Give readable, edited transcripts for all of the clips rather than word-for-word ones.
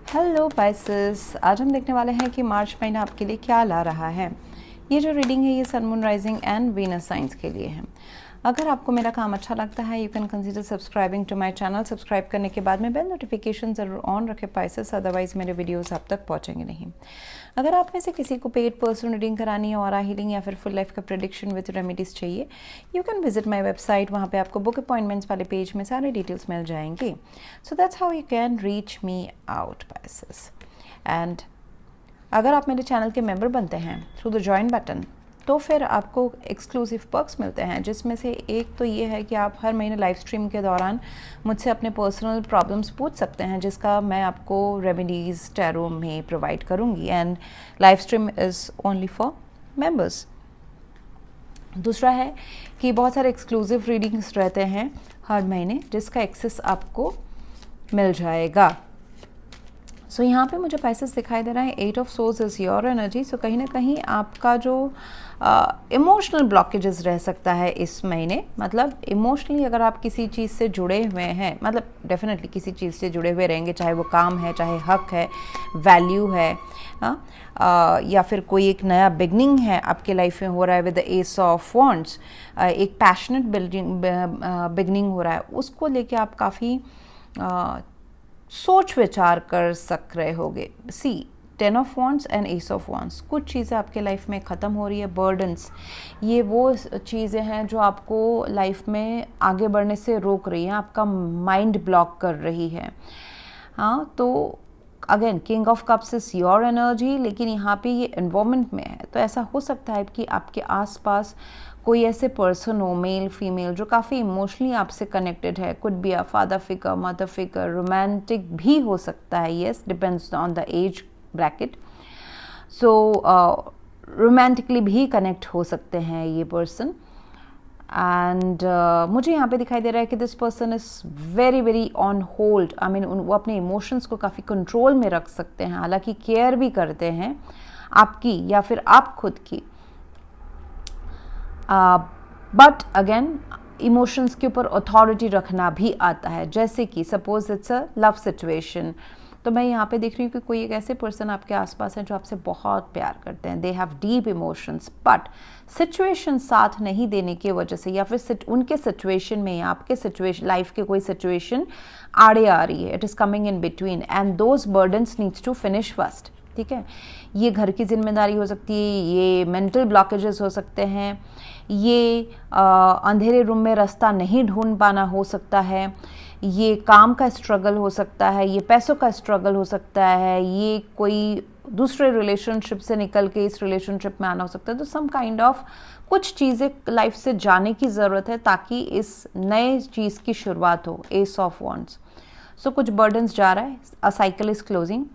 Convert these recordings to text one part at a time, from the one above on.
Hello Pisces, आज हम देखने वाले हैं कि मार्च महीना आपके लिए क्या ला रहा है। ये जो रीडिंग है ये sun moon rising and Venus signs के लिए है। अगर आपको मेरा काम अच्छा लगता है you can consider subscribing to my channel. Subscribe करने के बाद में बेल नोटिफिकेशन ज़रूर ऑन रखें पाइसेस, अदरवाइज मेरे वीडियोस आप तक पहुंचेंगे नहीं। अगर आप में से किसी को पेड पर्सनल रीडिंग करानी है, ऑरा हीलिंग या फिर फुल लाइफ का प्रेडिक्शन विद रेमेडीज चाहिए, you can visit my website. वहाँ पे आपको बुक अपॉइंटमेंट्स वाले पेज में सारे डिटेल्स मिल जाएंगे। So that's how you can reach me out Pisces. And अगर आप मेरे चैनल के मेंबर बनते हैं थ्रू द जॉइन बटन तो फिर आपको एक्सक्लूसिव पर्क्स मिलते हैं, जिसमें से एक तो ये है कि आप हर महीने लाइव स्ट्रीम के दौरान मुझसे अपने पर्सनल प्रॉब्लम्स पूछ सकते हैं, जिसका मैं आपको रेमेडीज़ टैरो में प्रोवाइड करूँगी। And live stream is only for members. दूसरा है कि बहुत सारे एक्सक्लूसिव रीडिंग्स रहते हैं हर महीने, जिसका एक्सेस आपको मिल जाएगा। सो यहाँ पे मुझे पैसेज दिखाई दे रहा है 8 of source is your energy. So कहीं ना कहीं आपका जो इमोशनल ब्लॉकेजेस रह सकता है इस महीने, मतलब इमोशनली अगर आप किसी चीज़ से जुड़े हुए हैं, मतलब डेफिनेटली किसी चीज़ से जुड़े हुए रहेंगे, चाहे वो काम है, चाहे हक है, वैल्यू है, या फिर कोई एक नया बिगनिंग है आपके लाइफ में हो रहा है with the S of wands, एक पैशनेट बिगनिंग हो रहा है, उसको लेके आप काफ़ी सोच विचार कर सक रहे होगे। सी 10 of wands and S of wands, कुछ चीज़ें आपके लाइफ में ख़त्म हो रही है, बर्डन्स, ये वो चीज़ें हैं जो आपको लाइफ में आगे बढ़ने से रोक रही हैं, आपका माइंड ब्लॉक कर रही है। हाँ, तो again king of cups is your energy, लेकिन यहाँ पे ये एनवायरनमेंट में है, तो ऐसा हो सकता है कि आपके आसपास कोई ऐसे पर्सन हो, मेल फीमेल, जो काफ़ी इमोशनली आपसे कनेक्टेड है। Could be a father figure, mother figure, romantic भी हो सकता है, yes, depends on the age bracket. So romantically भी कनेक्ट हो सकते हैं ये पर्सन। एंड मुझे यहाँ पे दिखाई दे रहा है कि this person is very very on hold. I mean वो अपने इमोशंस को काफ़ी कंट्रोल में रख सकते हैं, हालांकि केयर भी करते हैं आपकी या फिर आप खुद की। बट अगेन इमोशंस के ऊपर अथॉरिटी रखना भी आता है, जैसे कि suppose it's a love situation, तो मैं यहाँ पे देख रही हूँ कि कोई एक ऐसे पर्सन आपके आसपास हैं जो आपसे बहुत प्यार करते हैं, they have deep emotions, but situation साथ नहीं देने की वजह से या फिर उनके सिचुएशन में या आपके सिचुएशन, लाइफ के कोई सिचुएशन आड़े आ रही है, it is coming in between and those burdens needs to finish first. ठीक है, ये घर की जिम्मेदारी हो सकती है, ये मेंटल ब्लॉकेजेस हो सकते हैं, ये अंधेरे रूम में रास्ता नहीं ढूंढ पाना हो सकता है, ये काम का स्ट्रगल हो सकता है, ये पैसों का स्ट्रगल हो सकता है, ये कोई दूसरे रिलेशनशिप से निकल के इस रिलेशनशिप में आना हो सकता है। तो सम काइंड ऑफ कुछ चीज़ें लाइफ से जाने की ज़रूरत है ताकि इस नए चीज़ की शुरुआत हो। एस ऑफ वॉन्ड्स, सो कुछ बर्डन्स जा रहा है, अ cycle is closing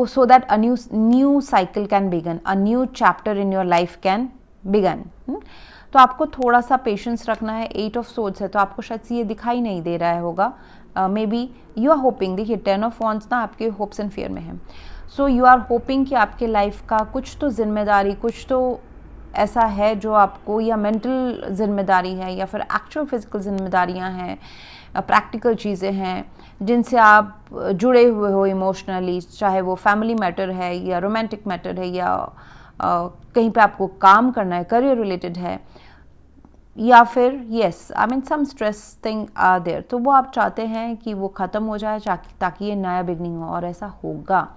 so that a new cycle can begin, a new chapter in your life can begin. तो आपको थोड़ा सा पेशेंस रखना है। 8 ऑफ सोर्ड्स है तो आपको शायद से ये दिखाई नहीं दे रहा होगा, maybe you are hoping. देखिए 10 ऑफ वॉन्ड्स ना आपके होप्स एंड फियर में है, सो यू आर होपिंग कि आपके लाइफ का कुछ तो जिम्मेदारी, कुछ तो ऐसा है जो आपको, या मेंटल जिम्मेदारी है या फिर एक्चुअल फिजिकल जिम्मेदारियां हैं, प्रैक्टिकल चीज़ें हैं जिनसे आप जुड़े हुए हो इमोशनली, चाहे वो फैमिली मैटर है या रोमांटिक मैटर है या कहीं पे आपको काम करना है, करियर रिलेटेड है, या फिर yes I mean some stress thing are there, तो वो आप चाहते हैं कि वो ख़त्म हो जाए ताकि ये नया बिगनिंग हो, और ऐसा होगा।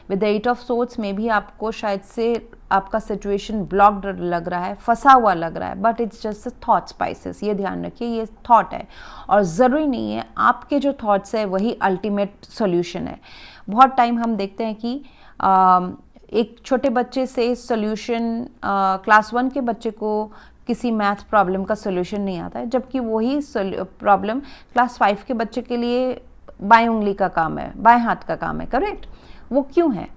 विद द 8 ऑफ सोर्ड्स में भी आपको शायद से आपका सिचुएशन ब्लॉक्ड लग रहा है, फंसा हुआ लग रहा है, but it's just thought spices. ये ध्यान रखिए ये थॉट है और ज़रूरी नहीं है आपके जो थॉट्स है वही अल्टीमेट सोल्यूशन है। बहुत टाइम हम देखते हैं कि एक छोटे बच्चे से सोल्यूशन क्लास 1 के बच्चे को किसी मैथ प्रॉब्लम का सोल्यूशन नहीं आता है, जबकि वही प्रॉब्लम क्लास 5 के बच्चे के लिए बाएं उंगली का काम है, बाएं हाथ का काम है। करेक्ट, वो क्यों है?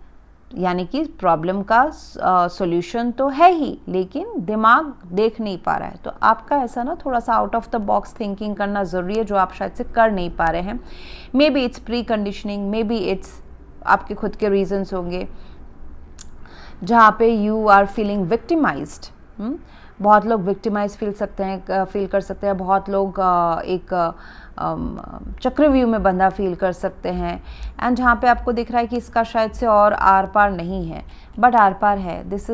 यानी कि प्रॉब्लम का सॉल्यूशन तो है ही, लेकिन दिमाग देख नहीं पा रहा है। तो आपका ऐसा ना थोड़ा सा out of the box thinking करना ज़रूरी है, जो आप शायद से कर नहीं पा रहे हैं। May be it's pre conditioning, may be it's आपके खुद के रीजंस होंगे जहाँ पे यू आर फीलिंग विक्टिमाइज्ड। बहुत लोग विक्टिमाइज फील कर सकते हैं, बहुत लोग एक चक्रव्यूह में बंधा फील कर सकते हैं। एंड जहाँ पे आपको दिख रहा है कि इसका शायद से और आर पार नहीं है, बट आर पार है। This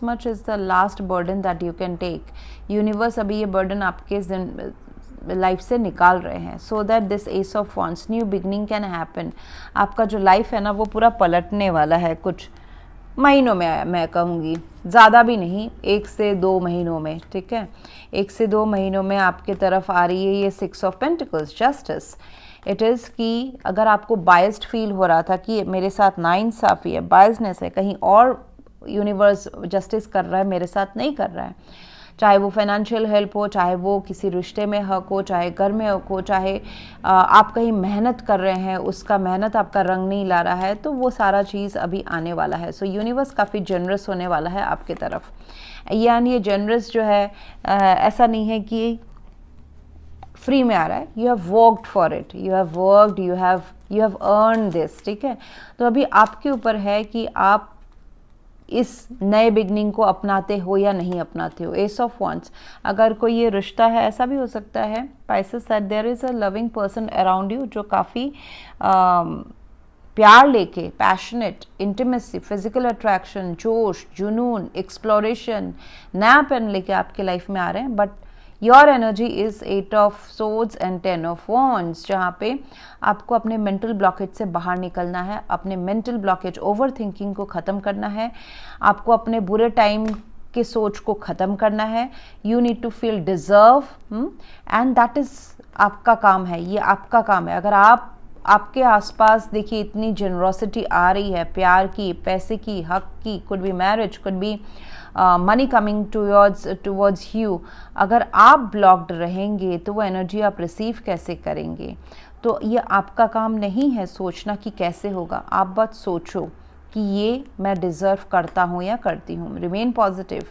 much is the last burden that you can take. Universe अभी ये बर्डन आपके लाइफ से निकाल रहे हैं, so that this ace of wands, new beginning can happen. आपका जो लाइफ है ना वो पूरा पलटने वाला है कुछ महीनों में, मैं कहूँगी ज़्यादा भी नहीं, 1 से 2 महीनों में, ठीक है। 1 से 2 महीनों में आपके तरफ आ रही है ये 6 of pentacles, justice. It is कि अगर आपको बायस्ड फील हो रहा था कि मेरे साथ नाइंसाफ़ी है, बायसनेस है, कहीं और यूनिवर्स जस्टिस कर रहा है, मेरे साथ नहीं कर रहा है, चाहे वो फाइनेंशियल हेल्प हो, चाहे वो किसी रिश्ते में हक हो, चाहे घर में हक हो, चाहे आप कहीं मेहनत कर रहे हैं, उसका मेहनत आपका रंग नहीं ला रहा है, तो वो सारा चीज़ अभी आने वाला है। सो यूनिवर्स काफ़ी जनरस होने वाला है आपके तरफ। यानी ये जनरस जो है ऐसा नहीं है कि फ्री में आ रहा है, you have worked for it, you have worked, you have earn this, ठीक है। तो अभी आपके ऊपर है कि आप इस नए बिगनिंग को अपनाते हो या नहीं अपनाते हो। एस ऑफ वॉन्ड्स, अगर कोई ये रिश्ता है, ऐसा भी हो सकता है Pisces that there is a loving person around you जो काफ़ी प्यार लेके, पैशनेट, इंटीमेसी, फिजिकल अट्रैक्शन, जोश, जुनून, एक्सप्लोरेशन, नयापन लेके आपके लाइफ में आ रहे हैं। But your energy is 8 of swords and 10 of wands, जहाँ पे आपको अपने मेंटल ब्लॉकेज से बाहर निकलना है, अपने मेंटल ब्लॉकेज, ओवर थिंकिंग को ख़त्म करना है, आपको अपने बुरे टाइम के सोच को ख़त्म करना है। You need to feel deserved, and that is आपका काम है, ये आपका काम है। अगर आपके आसपास देखिए इतनी जेनरोसिटी आ रही है, प्यार की, पैसे की, हक की, could be marriage, could be money coming towards you, अगर आप ब्लॉक्ड रहेंगे तो वो एनर्जी आप रिसीव कैसे करेंगे? तो ये आपका काम नहीं है सोचना कि कैसे होगा, आप बस सोचो कि ये मैं डिज़र्व करता हूँ या करती हूँ। रिमेन पॉजिटिव,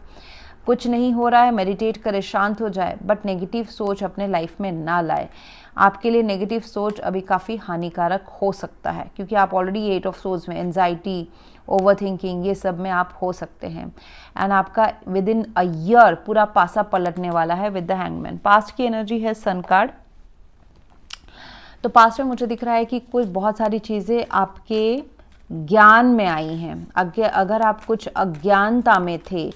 कुछ नहीं हो रहा है, मेडिटेट करे, शांत हो जाए, बट नेगेटिव सोच अपने लाइफ में ना लाए। आपके लिए नेगेटिव सोच अभी काफ़ी हानिकारक हो सकता है, क्योंकि आप ऑलरेडी 8 ऑफ सोर्स में, एंजाइटी, ओवर थिंकिंग, ये सब में आप हो सकते हैं। एंड आपका विद इन अ ईयर पूरा पासा पलटने वाला है विद द हैंगमैन। पास्ट की एनर्जी है सन कार्ड। तो पास्ट में मुझे दिख रहा है कि कुछ बहुत सारी चीज़ें आपके ज्ञान में आई हैं। अगर आप कुछ अज्ञानता में थे,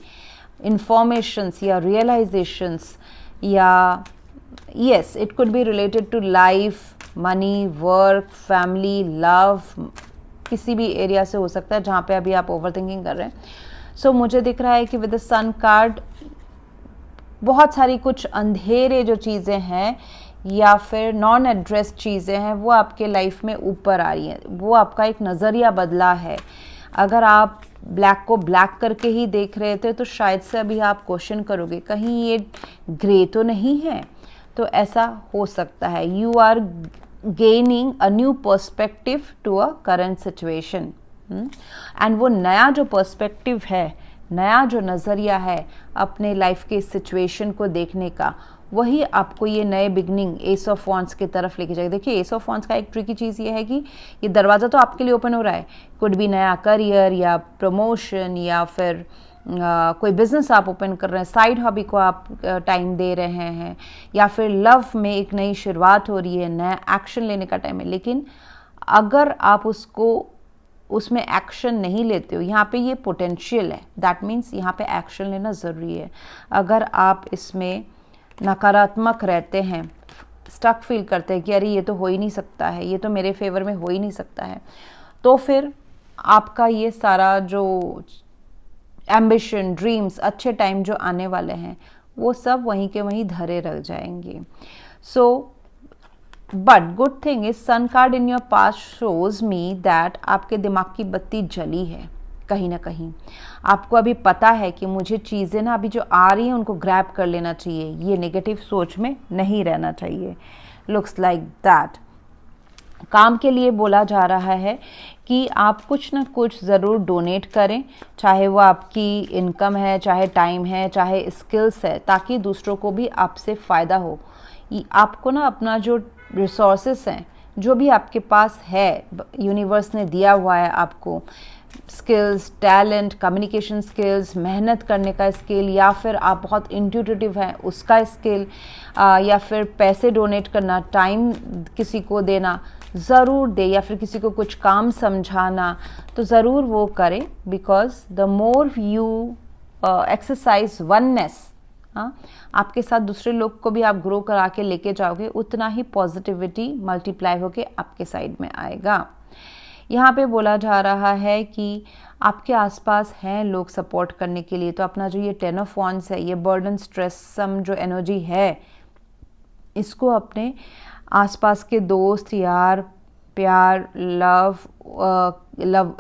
इंफॉर्मेशंस या रियलाइजेशंस, या yes, it could be related to life, money, work, family, love, किसी भी एरिया से हो सकता है जहाँ पे अभी आप ओवर थिंकिंग कर रहे हैं। सो मुझे दिख रहा है कि विद द सन कार्ड बहुत सारी कुछ अंधेरे जो चीज़ें हैं या फिर नॉन एड्रेस चीज़ें हैं वो आपके लाइफ में ऊपर आ रही हैं, वो आपका एक नज़रिया बदला है। अगर आप ब्लैक को ब्लैक करके ही देख रहे थे तो शायद से अभी आप क्वेश्चन करोगे कहीं ये ग्रे तो नहीं है, तो ऐसा हो सकता है। You are gaining a new perspective to a current situation, and वो नया जो पर्सपेक्टिव है, नया जो नज़रिया है अपने लाइफ के सिचुएशन को देखने का, वही आपको ये नए बिगनिंग एस ऑफ वॉन्ड्स की तरफ लेके जाएगा। देखिए एस ऑफ वॉन्ड्स का एक ट्रिकी चीज़ ये है कि ये दरवाज़ा तो आपके लिए ओपन हो रहा है, कुड भी नया करियर या प्रमोशन या फिर कोई बिजनेस आप ओपन कर रहे हैं, साइड हॉबी को आप टाइम दे रहे हैं, या फिर लव में एक नई शुरुआत हो रही है, नया एक्शन लेने का टाइम है। लेकिन अगर आप उसमें एक्शन नहीं लेते हो, यहाँ पे ये पोटेंशियल है, दैट मीन्स यहाँ पे एक्शन लेना ज़रूरी है। अगर आप इसमें नकारात्मक रहते हैं, स्टक फील करते हैं कि अरे ये तो हो ही नहीं सकता है, ये तो मेरे फेवर में हो ही नहीं सकता है, तो फिर आपका ये सारा जो एम्बिशन, ड्रीम्स, अच्छे टाइम जो आने वाले हैं वो सब वहीं के वहीं धरे रह जाएंगे। So but good thing is sun card in your past shows me that आपके दिमाग की बत्ती जली है कहीं ना कहीं। आपको अभी पता है कि मुझे चीज़ें ना अभी जो आ रही हैं उनको ग्रैब कर लेना चाहिए, ये नेगेटिव सोच में नहीं रहना चाहिए। Looks like that. काम के लिए बोला जा रहा है कि आप कुछ ना कुछ ज़रूर डोनेट करें, चाहे वो आपकी इनकम है, चाहे टाइम है, चाहे स्किल्स है, ताकि दूसरों को भी आपसे फ़ायदा हो। आपको ना अपना जो रिसोर्सेस हैं, जो भी आपके पास है, यूनिवर्स ने दिया हुआ है आपको, स्किल्स, टैलेंट, कम्युनिकेशन स्किल्स, मेहनत करने का स्किल, या फिर आप बहुत इंट्यूटिव हैं उसका स्किल, या फिर पैसे डोनेट करना, टाइम किसी को देना, ज़रूर दे, या फिर किसी को कुछ काम समझाना, तो ज़रूर वो करें। Because the more you exercise oneness, हाँ, आपके साथ दूसरे लोग को भी आप ग्रो करा के लेके जाओगे, उतना ही पॉजिटिविटी मल्टीप्लाई होके आपके साइड में आएगा। यहाँ पे बोला जा रहा है कि आपके आसपास हैं लोग सपोर्ट करने के लिए, तो अपना जो ये 10 ऑफ वांड्स है, ये बर्डन, स्ट्रेस, सम जो एनर्जी है, इसको अपने आसपास के दोस्त, यार, प्यार,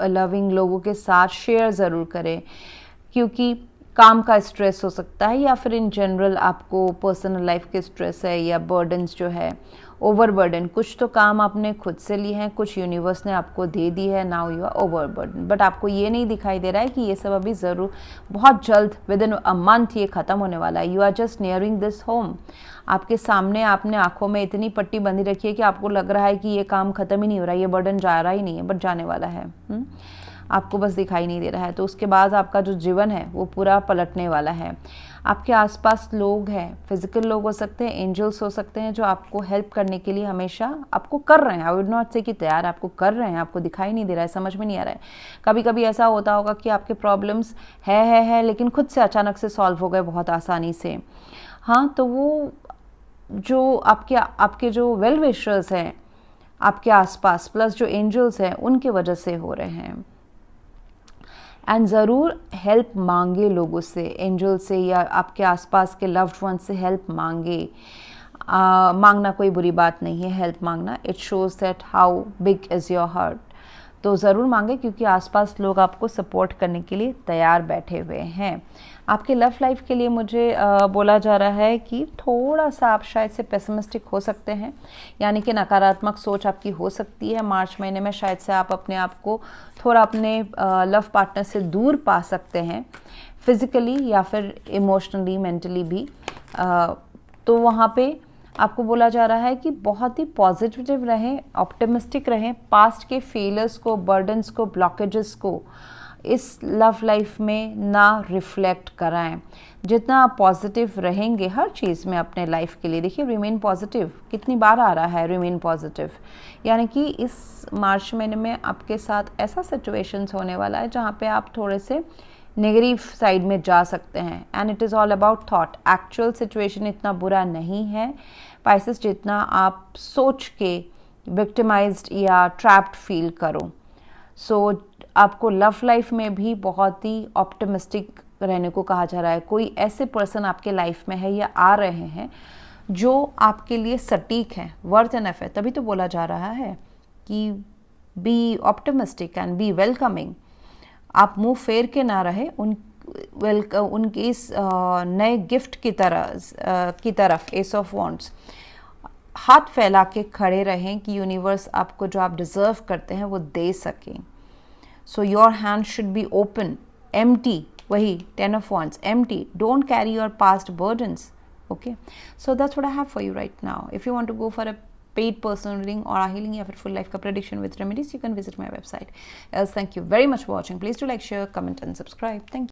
लविंग लोगों के साथ शेयर ज़रूर करें, क्योंकि काम का स्ट्रेस हो सकता है, या फिर इन जनरल आपको पर्सनल लाइफ के स्ट्रेस है, या बर्डन्स जो है, ओवरबर्डन, कुछ तो काम आपने खुद से लिए हैं, कुछ यूनिवर्स ने आपको दे दी है, now you are overburden, but आपको ये नहीं दिखाई दे रहा है कि ये सब अभी ज़रूर बहुत जल्द विद इन अ मंथ ये ख़त्म होने वाला है। You are just nearing this home. आपके सामने आपने आंखों में इतनी पट्टी बंधी रखी है कि आपको लग रहा है कि ये काम ख़त्म ही नहीं हो रहा, ये बर्डन जा रहा ही नहीं है, बट जाने वाला है। आपको बस दिखाई नहीं दे रहा है। तो उसके बाद आपका जो जीवन है वो पूरा पलटने वाला है। आपके आसपास लोग हैं, फिजिकल लोग हो सकते हैं, एंजल्स हो सकते हैं, जो आपको हेल्प करने के लिए हमेशा आपको कर रहे हैं। आई वुड नॉट से कि तैयार, आपको कर रहे हैं, आपको दिखाई नहीं दे रहा है, समझ में नहीं आ रहा है। कभी कभी ऐसा होता होगा कि आपके प्रॉब्लम्स है लेकिन खुद से अचानक से सॉल्व हो गए बहुत आसानी से। हाँ, तो वो जो आपके जो वेल विशर्स हैं आपके आसपास, प्लस जो एंजल्स हैं, उनकी वजह से हो रहे हैं। एंड ज़रूर हेल्प मांगे लोगों से, एंजल से, या आपके आसपास के लव्ड वन से हेल्प मांगे। मांगना कोई बुरी बात नहीं है, हेल्प मांगना, it shows that how big is your heart. तो ज़रूर मांगे, क्योंकि आसपास लोग आपको सपोर्ट करने के लिए तैयार बैठे हुए हैं। आपके लव लाइफ के लिए मुझे बोला जा रहा है कि थोड़ा सा आप शायद से पेसिमिस्टिक हो सकते हैं, यानी कि नकारात्मक सोच आपकी हो सकती है। मार्च महीने में शायद से आप अपने आप को थोड़ा अपने लव पार्टनर से दूर पा सकते हैं, फिज़िकली या फिर इमोशनली, मेंटली भी। तो वहाँ पे आपको बोला जा रहा है कि बहुत ही पॉजिटिव रहें, ऑप्टिमिस्टिक रहें, पास्ट के फेलियर्स को, बर्डन्स को, ब्लॉकेजेस को इस लव लाइफ में ना रिफ्लेक्ट कराएं। जितना आप पॉजिटिव रहेंगे हर चीज़ में अपने लाइफ के लिए, देखिए रिमेन पॉजिटिव कितनी बार आ रहा है, रिमेन पॉजिटिव, यानी कि इस मार्च महीने में आपके साथ ऐसा सिचुएशंस होने वाला है जहाँ पे आप थोड़े से नेगेटिव साइड में जा सकते हैं। And it is all about thought. Actual situation इतना बुरा नहीं है पाइसेस, जितना आप सोच के विक्टिमाइज्ड या ट्रैप्ड फील करो। सो आपको लव लाइफ में भी बहुत ही ऑप्टिमिस्टिक रहने को कहा जा रहा है। कोई ऐसे पर्सन आपके लाइफ में है या आ रहे हैं जो आपके लिए सटीक है, वर्थ एनफ है। तभी तो बोला जा रहा है कि be optimistic and be welcoming. आप मुंह फेर के ना रहे उनके इस नए गिफ्ट की तरफ एस ऑफ वॉन्ड्स हाथ फैला के खड़े रहें कि यूनिवर्स आपको जो आप डिज़र्व करते हैं वो दे सकें। So your hand should be open, empty, वही 10 of wands, empty. Don't carry your past burdens. Okay, so that's what I have for you right now. If you want to go for a paid personal reading or a healing या फिर full life का prediction with remedies, you can visit my website. Else, thank you very much for watching. Please do like, share, comment and subscribe. Thank you.